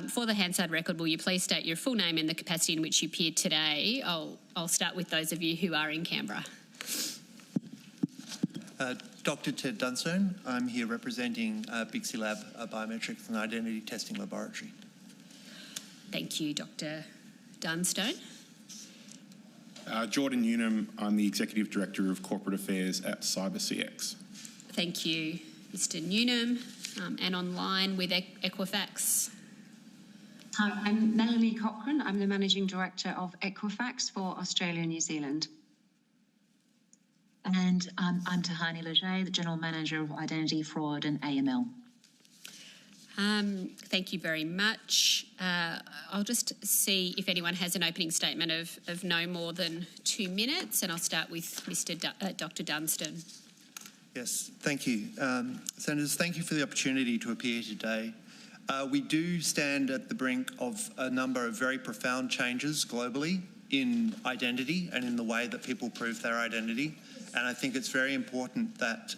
For the Hansard record, will you please state your full name and the capacity in which you appeared today? I'll start with those of you who are in Canberra. Dr. Ted Dunstone. I'm here representing BixeLab, a biometrics and identity testing laboratory. Thank you, Dr. Dunstone. Jordan Unum. I'm the Executive Director of Corporate Affairs at CyberCX. Thank you, Mr. Newnham. And online with Equifax. Hi, I'm Melanie Cochrane. I'm the Managing Director of Equifax for Australia and New Zealand. And I'm Tahani Leger, the General Manager of Identity, Fraud and AML. Thank you very much. I'll just see if anyone has an opening statement of no more than 2 minutes, and I'll start with Dr. Dunstan. Yes, thank you. Senators, thank you for the opportunity to appear today. We do stand at the brink of a number of very profound changes globally in identity and in the way that people prove their identity. And I think it's very important that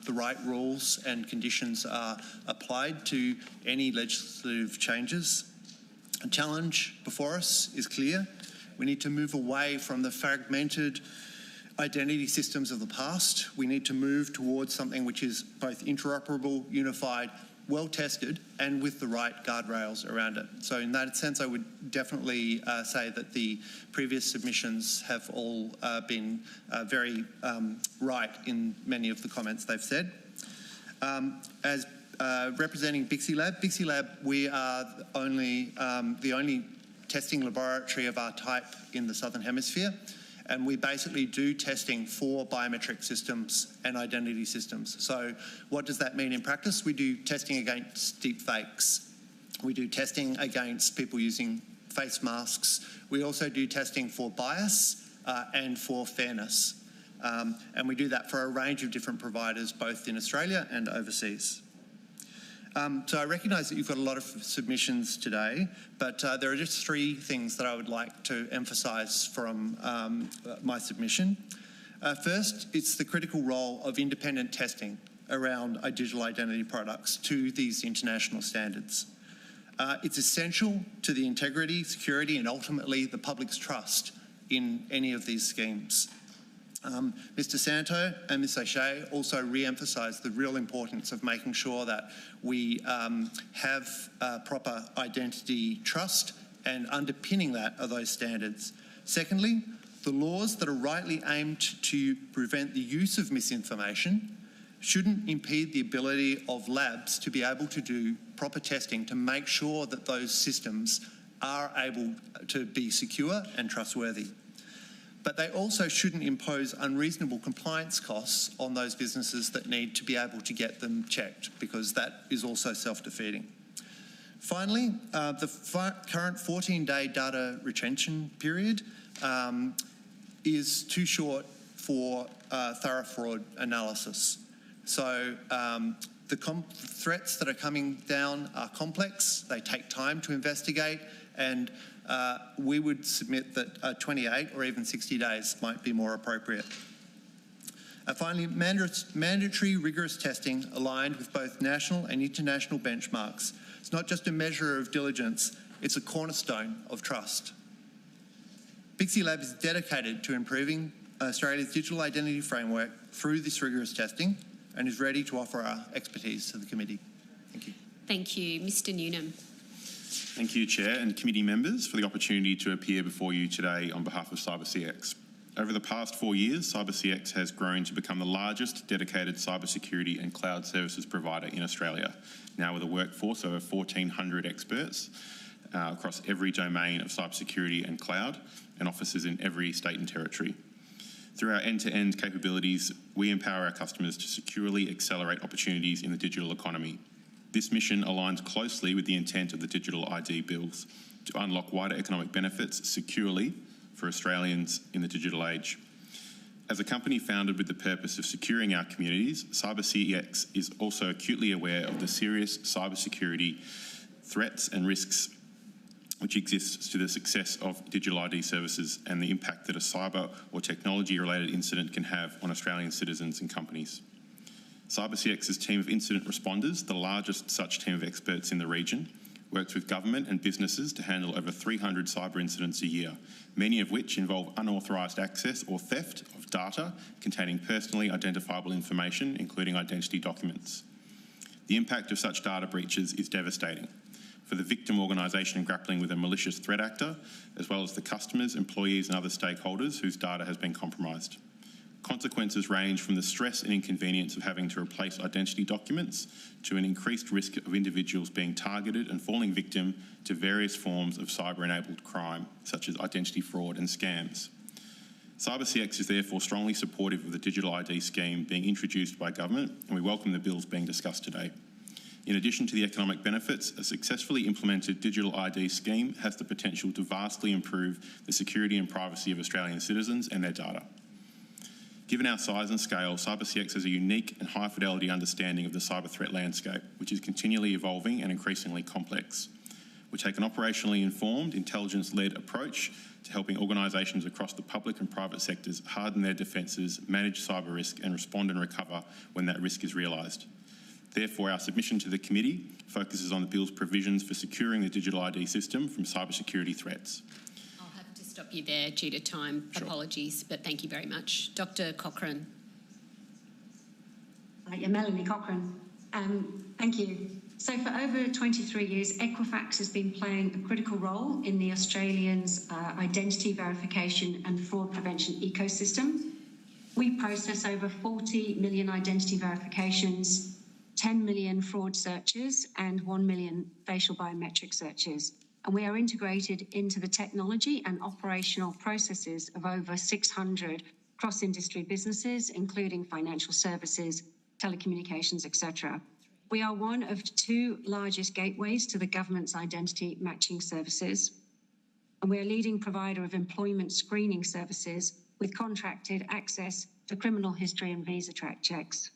the right rules and conditions are applied to any legislative changes. The challenge before us is clear. We need to move away from the fragmented identity systems of the past. We need to move towards something which is both interoperable, unified, well-tested, and with the right guardrails around it. So in that sense, I would definitely say that the previous submissions have all been very right in many of the comments they've said. As representing BixeLab, we are the only testing laboratory of our type in the Southern Hemisphere. And we basically do testing for biometric systems and identity systems. So what does that mean in practice? We do testing against deepfakes. We do testing against people using face masks. We also do testing for bias and for fairness. And we do that for a range of different providers, both in Australia and overseas. So I recognise that you've got a lot of submissions today, but there are just 3 things that I would like to emphasise from my submission. First, it's the critical role of independent testing around digital identity products to these international standards. It's essential to the integrity, security, and ultimately the public's trust in any of these schemes. Mr. Santo and Ms. O'Shea also re-emphasised the real importance of making sure that we have proper identity trust, and underpinning that are those standards. Secondly, the laws that are rightly aimed to prevent the use of misinformation shouldn't impede the ability of labs to be able to do proper testing to make sure that those systems are able to be secure and trustworthy. But they also shouldn't impose unreasonable compliance costs on those businesses that need to be able to get them checked, because that is also self-defeating. Finally, the current 14-day data retention period is too short for thorough fraud analysis. So the threats that are coming down are complex, they take time to investigate, and we would submit that 28 or even 60 days might be more appropriate. Finally, mandatory rigorous testing aligned with both national and international benchmarks. It's not just a measure of diligence, it's a cornerstone of trust. BixeLab is dedicated to improving Australia's digital identity framework through this rigorous testing and is ready to offer our expertise to the committee. Thank you. Thank you. Mr. Newnham. Thank you, Chair, and committee members for the opportunity to appear before you today on behalf of CyberCX. Over the past 4 years, CyberCX has grown to become the largest dedicated cybersecurity and cloud services provider in Australia, now with a workforce of over 1,400 experts across every domain of cybersecurity and cloud, and offices in every state and territory. Through our end-to-end capabilities, we empower our customers to securely accelerate opportunities in the digital economy. This mission aligns closely with the intent of the Digital ID Bills to unlock wider economic benefits securely for Australians in the digital age. As a company founded with the purpose of securing our communities, CyberCX is also acutely aware of the serious cybersecurity threats and risks which exists to the success of digital ID services and the impact that a cyber or technology-related incident can have on Australian citizens and companies. CyberCX's team of incident responders, the largest such team of experts in the region, works with government and businesses to handle over 300 cyber incidents a year, many of which involve unauthorised access or theft of data containing personally identifiable information, including identity documents. The impact of such data breaches is devastating for the victim organisation grappling with a malicious threat actor, as well as the customers, employees and other stakeholders whose data has been compromised. Consequences range from the stress and inconvenience of having to replace identity documents to an increased risk of individuals being targeted and falling victim to various forms of cyber-enabled crime, such as identity fraud and scams. CyberCX is therefore strongly supportive of the digital ID scheme being introduced by government, and we welcome the bills being discussed today. In addition to the economic benefits, a successfully implemented digital ID scheme has the potential to vastly improve the security and privacy of Australian citizens and their data. Given our size and scale, CyberCX has a unique and high-fidelity understanding of the cyber threat landscape, which is continually evolving and increasingly complex. We take an operationally informed, intelligence-led approach to helping organisations across the public and private sectors harden their defences, manage cyber risk and respond and recover when that risk is realised. Therefore, our submission to the committee focuses on the bill's provisions for securing the digital ID system from cybersecurity threats. Stop you there due to time. Sure. Apologies, but thank you very much. Dr. Cochrane. Melanie Cochrane. Thank you. So for over 23 years, Equifax has been playing a critical role in the Australians' identity verification and fraud prevention ecosystem. We process over 40 million identity verifications, 10 million fraud searches and 1 million facial biometric searches. And we are integrated into the technology and operational processes of over 600 cross-industry businesses, including financial services, telecommunications, etc. We are one of 2 largest gateways to the government's identity matching services. And we are a leading provider of employment screening services with contracted access to criminal history and visa track checks.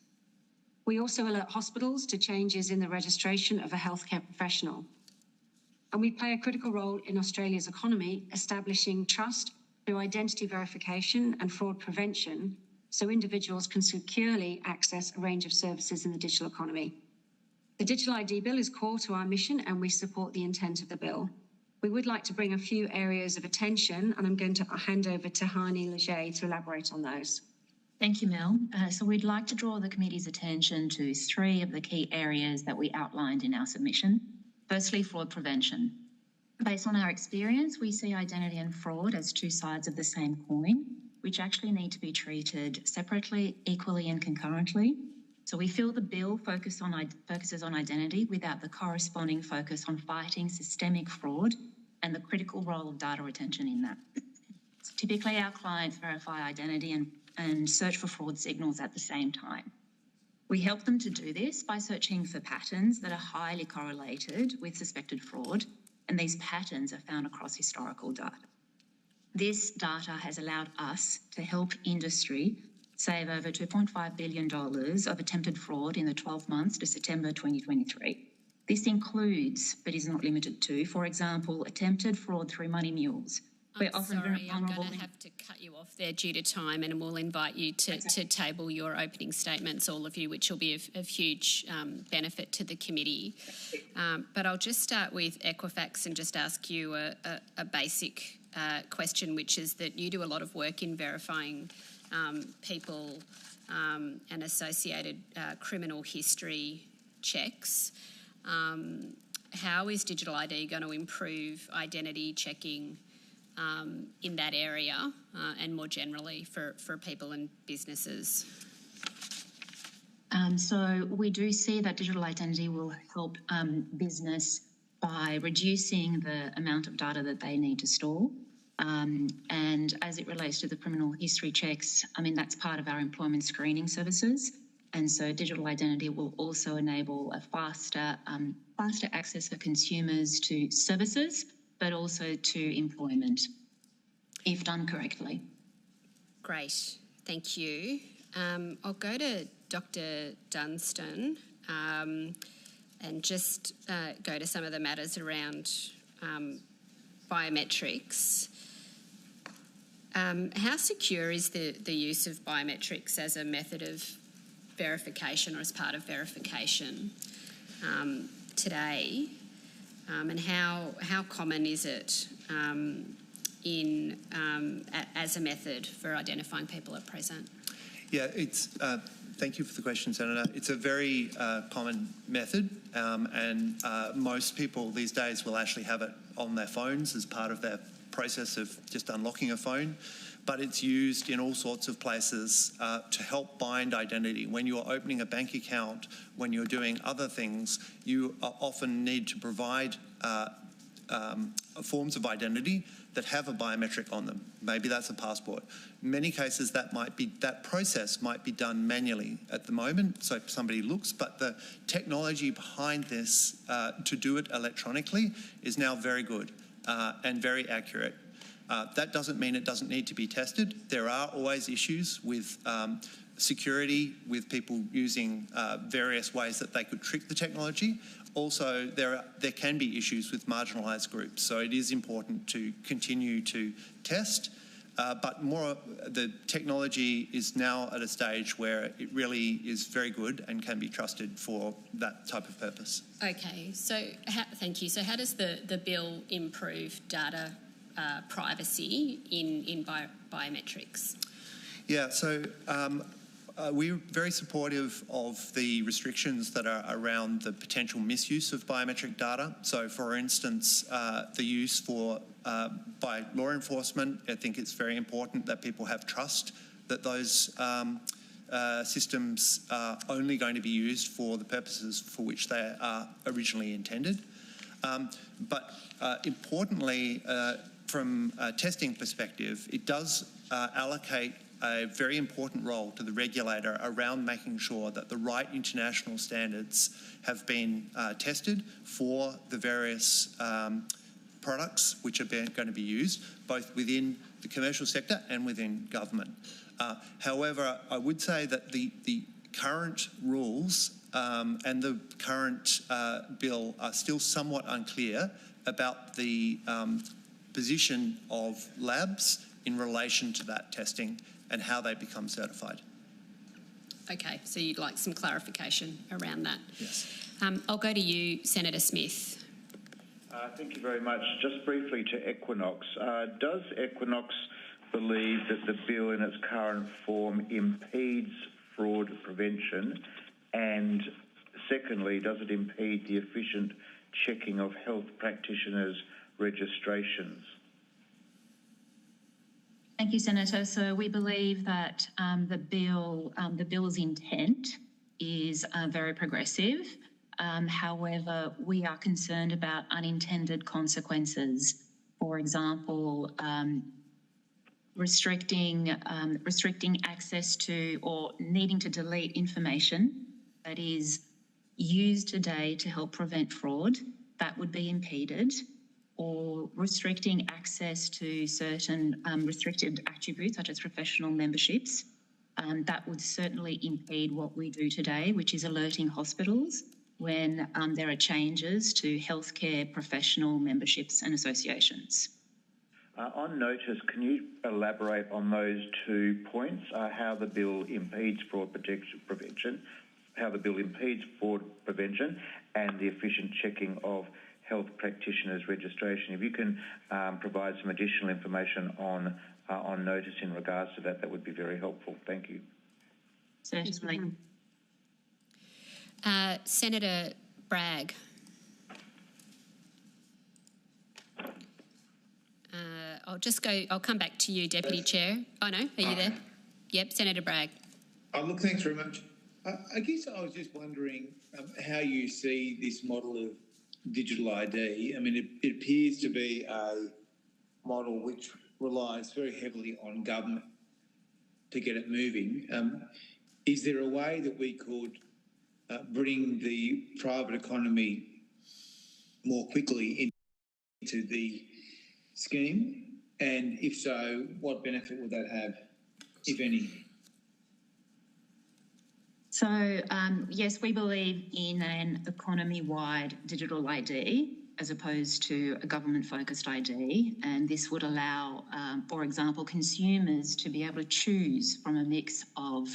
We also alert hospitals to changes in the registration of a healthcare professional. And we play a critical role in Australia's economy, establishing trust through identity verification and fraud prevention so individuals can securely access a range of services in the digital economy. The Digital ID Bill is core to our mission and we support the intent of the bill. We would like to bring a few areas of attention and I'm going to hand over to Hani Leger to elaborate on those. Thank you, Mel. So we'd like to draw the committee's attention to 3 of the key areas that we outlined in our submission. Firstly, fraud prevention. Based on our experience, we see identity and fraud as 2 sides of the same coin, which actually need to be treated separately, equally and concurrently. So we feel the bill focuses on identity without the corresponding focus on fighting systemic fraud and the critical role of data retention in that. So typically, our clients verify identity and search for fraud signals at the same time. We help them to do this by searching for patterns that are highly correlated with suspected fraud, and these patterns are found across historical data. This data has allowed us to help industry save over $2.5 billion of attempted fraud in the 12 months to September 2023. This includes, but is not limited to, for example, attempted fraud through money mules. I'm going to have to cut you off there due to time and we'll invite you to table your opening statements, all of you, which will be of huge benefit to the committee. But I'll just start with Equifax and just ask you a basic question, which is that you do a lot of work in verifying people and associated criminal history checks. How is digital ID going to improve identity checking in that area and more generally for people and businesses? So we do see that digital identity will help business by reducing the amount of data that they need to store. And as it relates to the criminal history checks, I mean, that's part of our employment screening services. And so digital identity will also enable a faster access for consumers to services, but also to employment, if done correctly. Great, thank you. I'll go to Dr. Dunstone and just go to some of the matters around biometrics. How secure is the use of biometrics as a method of verification or as part of verification today? and how common is it as a method for identifying people at present? Yeah, thank you for the question, Senator. It's a very common method, and most people these days will actually have it on their phones as part of their process of just unlocking a phone. But it's used in all sorts of places to help bind identity. When you're opening a bank account, when you're doing other things, you often need to provide forms of identity that have a biometric on them. Maybe that's a passport. In many cases, that process might be done manually at the moment, so somebody looks, but the technology behind this to do it electronically is now very good and very accurate. That doesn't mean it doesn't need to be tested. There are always issues with security, with people using various ways that they could trick the technology. Also, there can be issues with marginalised groups, so it is important to continue to test. But the technology is now at a stage where it really is very good and can be trusted for that type of purpose. Okay, so thank you. So how does the bill improve data privacy in biometrics? Yeah, so we're very supportive of the restrictions that are around the potential misuse of biometric data. So, for instance, the use by law enforcement, I think it's very important that people have trust that those systems are only going to be used for the purposes for which they are originally intended. But importantly, from a testing perspective, it does allocate a very important role to the regulator around making sure that the right international standards have been tested for the various products which are going to be used, both within the commercial sector and within government. However, I would say that the current rules and the current bill are still somewhat unclear about the position of labs in relation to that testing and how they become certified. Okay, so you'd like some clarification around that? Yes. I'll go to you, Senator Smith. Thank you very much. Just briefly to Equinox. Does Equinox believe that the bill in its current form impedes fraud prevention? And secondly, does it impede the efficient checking of health practitioners' registrations? Thank you, Senator. So we believe that the bill's intent is very progressive. However, we are concerned about unintended consequences. For example, restricting access to or needing to delete information that is used today to help prevent fraud, that would be impeded. Or restricting access to certain restricted attributes, such as professional memberships. That would certainly impede what we do today, which is alerting hospitals when there are changes to healthcare professional memberships and associations. On notice, can you elaborate on those 2 points, how the bill impedes fraud prevention, how the bill impedes fraud prevention, and the efficient checking of health practitioners' registration? If you can provide some additional information on notice in regards to that, that would be very helpful. Thank you. Certainly. Senator Bragg. I'll come back to you, Deputy Chair. Oh, no, are you there? Yep, Senator Bragg. Look, thanks very much. I guess I was just wondering how you see this model of digital ID. I mean, it appears to be a model which relies very heavily on government to get it moving. Is there a way that we could bring the private economy more quickly into the scheme? And if so, what benefit would that have, if any? So, yes, we believe in an economy-wide digital ID as opposed to a government-focused ID. And this would allow, for example, consumers to be able to choose from a mix of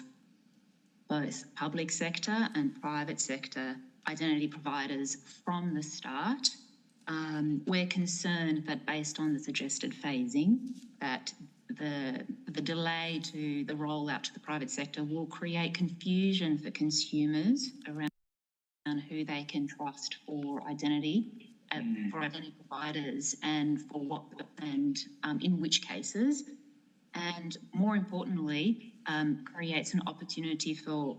both public sector and private sector identity providers from the start. we're concerned that based on the suggested phasing, that the delay to the rollout to the private sector will create confusion for consumers around who they can trust for identity, for identity providers, and for what and in which cases, and more importantly, creates an opportunity for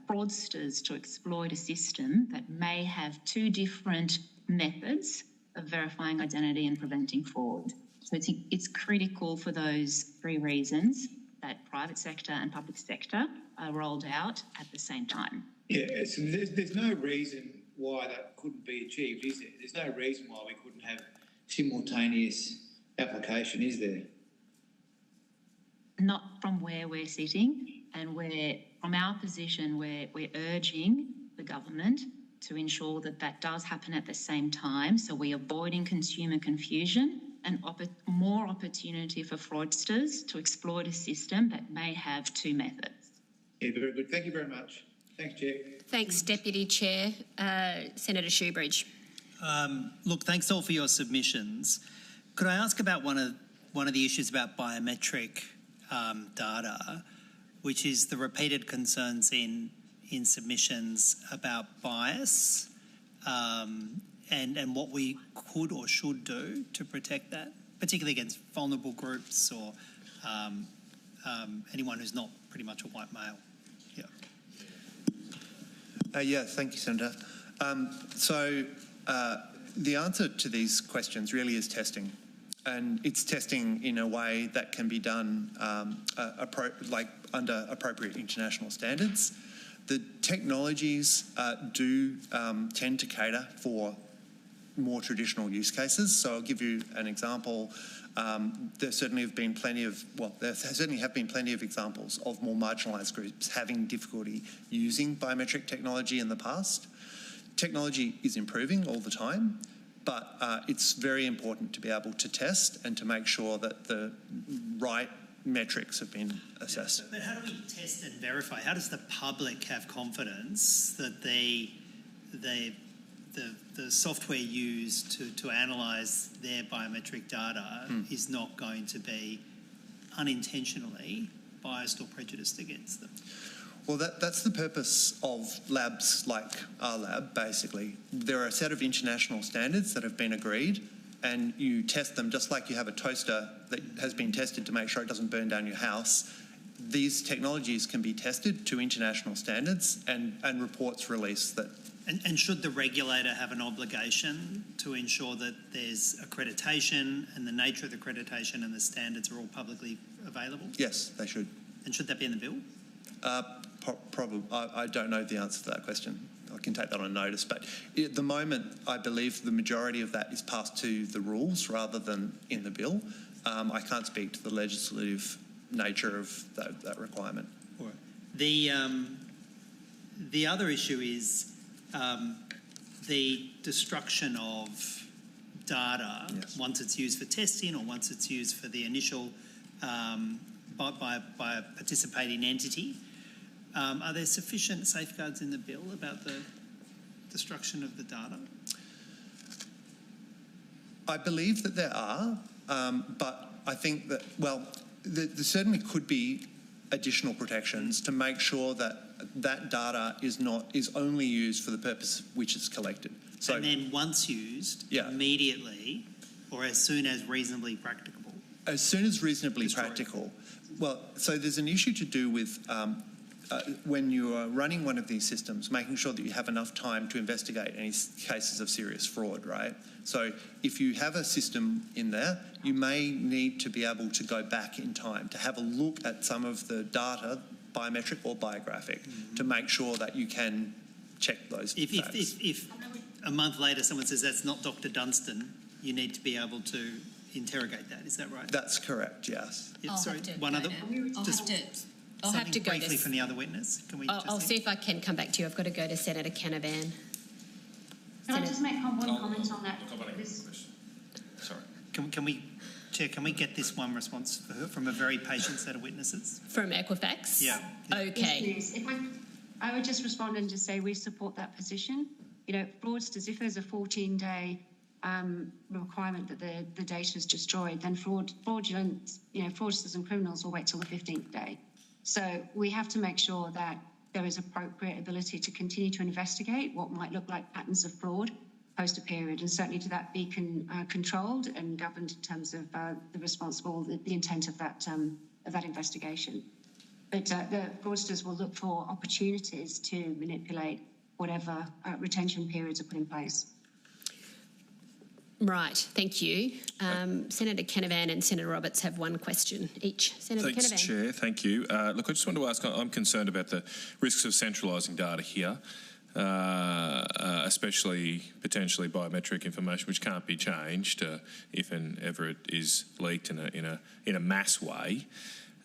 fraudsters to exploit a system that may have two different methods of verifying identity and preventing fraud. So it's critical for those three reasons that private sector and public sector are rolled out at the same time. Yeah, so there's no reason why that couldn't be achieved, is there? There's no reason why we couldn't have simultaneous application, is there? Not from where we're sitting, and from our position, we're urging the government to ensure that that does happen at the same time, so we're avoiding consumer confusion and more opportunity for fraudsters to exploit a system that may have two methods. Yeah, very good. Thank you very much. Thanks, Chair. Thanks, Deputy Chair. Senator Shoebridge. Look, thanks all for your submissions. Could I ask about one of the issues about biometric data, which is the repeated concerns in submissions about bias and what we could or should do to protect that, particularly against vulnerable groups or anyone who's not pretty much a white male. Yeah, thank you, Senator. The answer to these questions really is testing. And it's testing in a way that can be done under appropriate international standards. The technologies do tend to cater for more traditional use cases. So I'll give you an example. There certainly have been plenty of examples of more marginalised groups having difficulty using biometric technology in the past. Technology is improving all the time, but it's very important to be able to test and to make sure that the right metrics have been assessed. But how do we test and verify? How does the public have confidence that the software used to analyse their biometric data is not going to be unintentionally biased or prejudiced against them? Well, that's the purpose of labs like our lab, basically. There are a set of international standards that have been agreed, and you test them just like you have a toaster that has been tested to make sure it doesn't burn down your house. These technologies can be tested to international standards and reports released that... And should the regulator have an obligation to ensure that there's accreditation and the nature of the accreditation and the standards are all publicly available? Yes, they should. And should that be in the bill? Probably. I don't know the answer to that question. I can take that on notice. But at the moment, I believe the majority of that is passed to the rules rather than in the bill. I can't speak to the legislative nature of that requirement. All right. The other issue is the destruction of data once it's used for testing or once it's used for the initial by a participating entity. Are there sufficient safeguards in the bill about the destruction of the data? I believe that there are, but I think that, there certainly could be additional protections to make sure that that data is only used for the purpose which it's collected. So, and then once used, immediately or as soon as reasonably practicable? As soon as reasonably practical. Well, so there's an issue to do with when you are running one of these systems, making sure that you have enough time to investigate any cases of serious fraud, right? So if you have a system in there, you may need to be able to go back in time to have a look at some of the data, biometric or biographic, to make sure that you can check those facts. If a month later someone says that's not Dr. Dunstone, you need to be able to interrogate that. Is that right? That's correct, yes. Yeah, sorry, one other... I'll have to go briefly from the other witness. Can we? I'll see if I can come back to you. I've got to go to Senator Canavan. Can I just make one comment on that? Sorry. Can we, Chair? Can we get this one response from a very patient set of witnesses from Equifax? Yeah. Okay. Yes, please. I would just respond and just say we support that position. You know, fraudsters, if there's a 14-day requirement that the data is destroyed, then fraudsters and criminals will wait till the 15th day. So we have to make sure that there is appropriate ability to continue to investigate what might look like patterns of fraud post a period, and certainly to that be controlled and governed in terms of the intent of that investigation. But the fraudsters will look for opportunities to manipulate whatever retention periods are put in place. Right, thank you. Senator Canavan and Senator Roberts have one question each. Senator Thanks, Canavan. Chair. Thank you. Look, I just wanted to ask, I'm concerned about the risks of centralising data here, especially potentially biometric information, which can't be changed if and ever it is leaked in a mass way.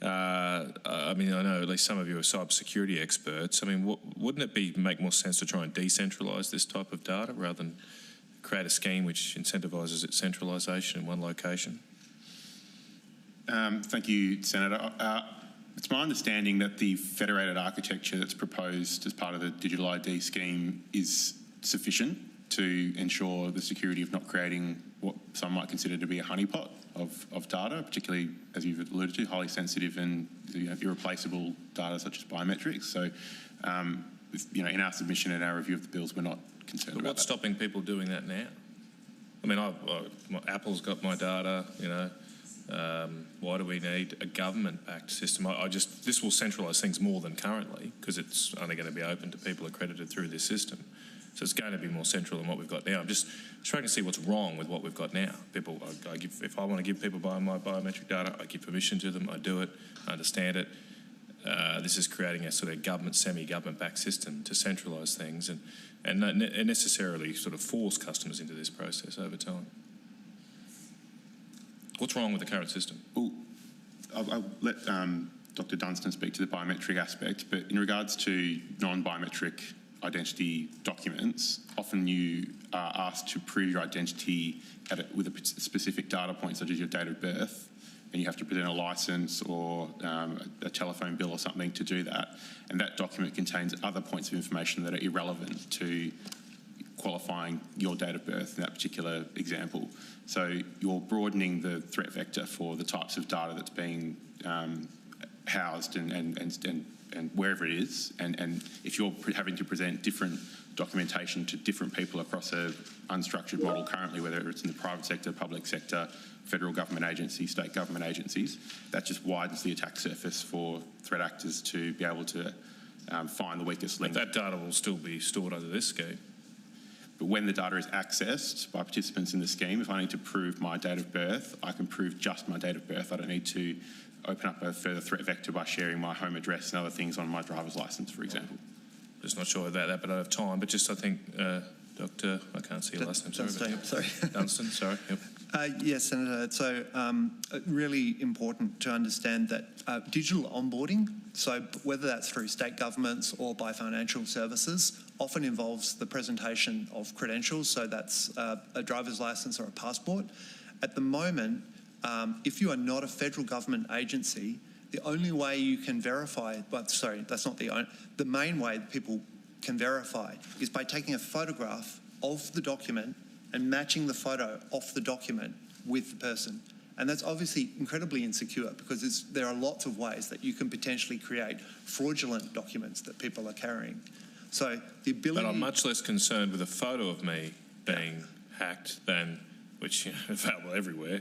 I mean, I know at least some of you are cybersecurity experts. I mean, wouldn't it make more sense to try and decentralise this type of data rather than create a scheme which incentivises its centralisation in one location? Thank you, Senator. It's my understanding that the federated architecture that's proposed as part of the digital ID scheme is sufficient to ensure the security of not creating what some might consider to be a honeypot of data, particularly, as you've alluded to, highly sensitive and irreplaceable data such as biometrics. So, in our submission and our review of the bills, we're not concerned about that. What's stopping people doing that now? I mean, Apple's got my data, why do we need a government-backed system? This will centralise things more than currently because it's only going to be open to people accredited through this system. So it's going to be more central than what we've got now. I'm just trying to see what's wrong with what we've got now. If I want to give people my biometric data, I give permission to them, I do it, I understand it. This is creating a sort of semi-government-backed system to centralise things and necessarily sort of force customers into this process over time. What's wrong with the current system? Well, I'll let Dr. Dunstone speak to the biometric aspect, but in regards to non-biometric identity documents, often you are asked to prove your identity with a specific data point, such as your date of birth, and you have to present a licence or a telephone bill or something to do that. And that document contains other points of information that are irrelevant to qualifying your date of birth in that particular example. So you're broadening the threat vector for the types of data that's being housed and wherever it is, and if you're having to present different documentation to different people across an unstructured model currently, whether it's in the private sector, public sector, federal government agencies, state government agencies, that just widens the attack surface for threat actors to be able to find the weakest link. But that data will still be stored under this scheme. But when the data is accessed by participants in the scheme, if I need to prove my date of birth, I can prove just my date of birth. I don't need to open up a further threat vector by sharing my home address and other things on my driver's licence, for example. Just not sure about that, but I don't have time. But just I think, Dr. I can't see your last name. Sorry. Dunston, sorry. Yep. Yes, Senator. So really important to understand that digital onboarding, so whether that's through state governments or by financial services, often involves the presentation of credentials. So that's a driver's licence or a passport. At the moment, if you are not a federal government agency, the only way you can verify, the main way that people can verify is by taking a photograph of the document and matching the photo off the document with the person. And that's obviously incredibly insecure because there are lots of ways that you can potentially create fraudulent documents that people are carrying. So the ability... But I'm much less concerned with a photo of me being hacked than, which is available everywhere,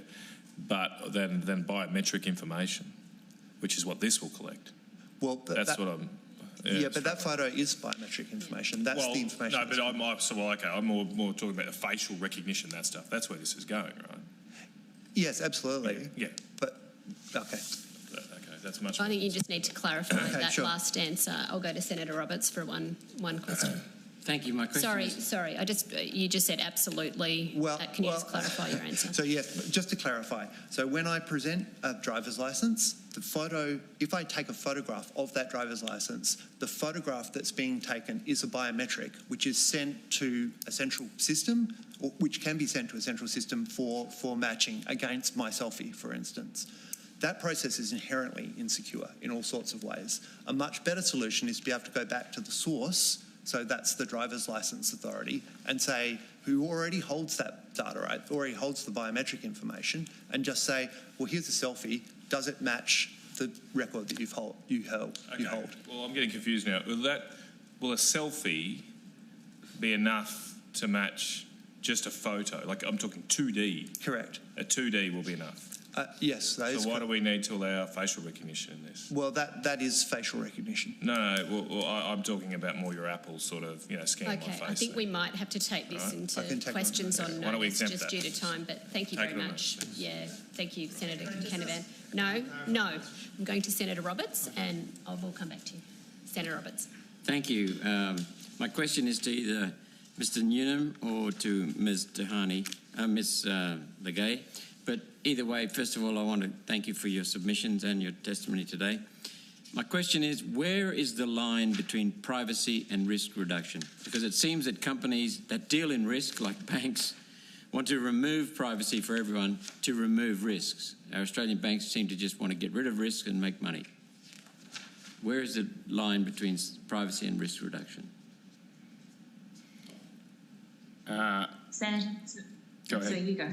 but than biometric information, which is what this will collect. Well, that's what I'm... Yeah, but that photo is biometric information. That's the information. No, but I'm more talking about the facial recognition, that stuff. That's where this is going, right? Yes, absolutely. Yeah. But, okay. Okay, that's much... I think you just need to clarify that sure. last answer. I'll go to Senator Roberts for one question. Thank you. My question Sorry. You just said absolutely. Can you just clarify your answer? So yes, just to clarify. So when I present a driver's licence, the photo, if I take a photograph of that driver's licence, the photograph that's being taken is a biometric, which is sent to a central system, or which can be sent to a central system for matching against my selfie, for instance. That process is inherently insecure in all sorts of ways. A much better solution is to be able to go back to the source. So that's the driver's licence authority, and say, who already holds that data, right, already holds the biometric information, and just say, well, here's a selfie, does it match the record that you hold? Well, I'm getting confused now. Will a selfie be enough to match just a photo? Like, I'm talking 2D. Correct. A 2D will be enough. Yes, that is. So why do we need to allow facial recognition in this? Well, that is facial recognition. No. Well, I'm talking about more your Apple sort of, scan my face. I think we might have to take this into questions on notice just due to time, but thank you very much. Yeah, thank you, Senator Canavan. No. I'm going to Senator Roberts, and I will come back to you. Senator Roberts. Thank you. My question is to either Mr. Newnham or to Ms. Tahani, Ms. Legay. But either way, first of all, I want to thank you for your submissions and your testimony today. My question is, where is the line between privacy and risk reduction? Because it seems that companies that deal in risk, like banks, want to remove privacy for everyone to remove risks. Our Australian banks seem to just want to get rid of risk and make money. Where is the line between privacy and risk reduction? Senator, go ahead. So you go.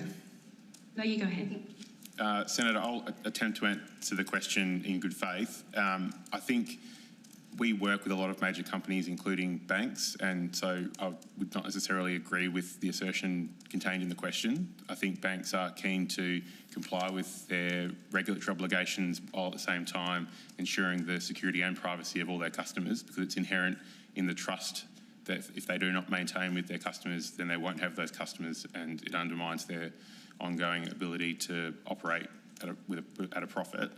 No, you go ahead. Senator, I'll attempt to answer the question in good faith. I think we work with a lot of major companies, including banks, and so I would not necessarily agree with the assertion contained in the question. I think banks are keen to comply with their regulatory obligations while at the same time ensuring the security and privacy of all their customers, because it's inherent in the trust that if they do not maintain with their customers, then they won't have those customers, and it undermines their ongoing ability to operate at a profit.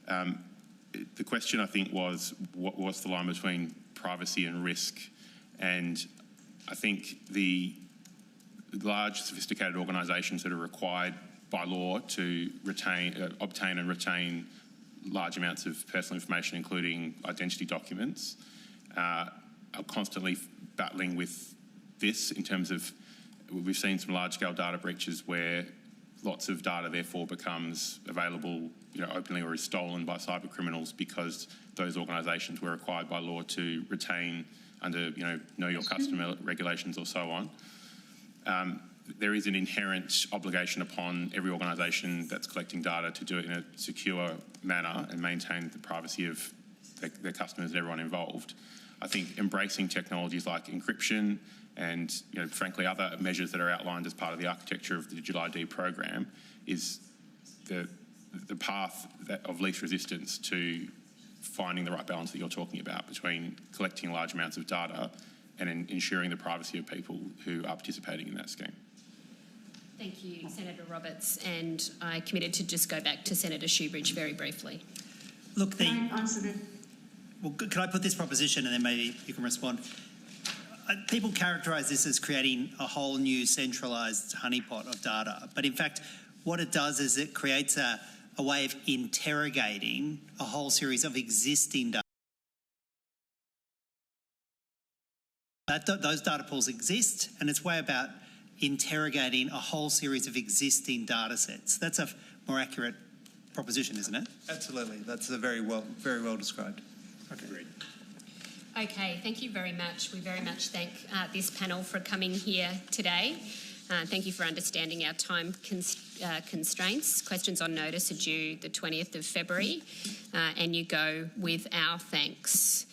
The question, I think, was what's the line between privacy and risk? And I think the large, sophisticated organisations that are required by law to obtain and retain large amounts of personal information, including identity documents, are constantly battling with this in terms of we've seen some large-scale data breaches where lots of data therefore becomes available, openly or is stolen by cyber criminals because those organisations were required by law to retain under, know your customer regulations or so on. There is an inherent obligation upon every organisation that's collecting data to do it in a secure manner and maintain the privacy of their customers and everyone involved. I think embracing technologies like encryption and, frankly, other measures that are outlined as part of the architecture of the Digital ID program is the path of least resistance to finding the right balance that you're talking about between collecting large amounts of data and ensuring the privacy of people who are participating in that scheme. Thank you, Senator Roberts, and I committed to just go back to Senator Shoebridge very briefly. Look, Can I answer that? Well, can I put this proposition and then maybe you can respond? People characterise this as creating a whole new centralised honeypot of data, but in fact, what it does is it creates a way of interrogating a whole series of existing data. Those data pools exist, and it's way about interrogating a whole series of existing data sets. That's a more accurate proposition, isn't it? Absolutely. That's very well described. Okay. Agreed. Okay, thank you very much. We very much thank this panel for coming here today. Thank you for understanding our time constraints. Questions on notice are due the 20th of February, and you go with our thanks.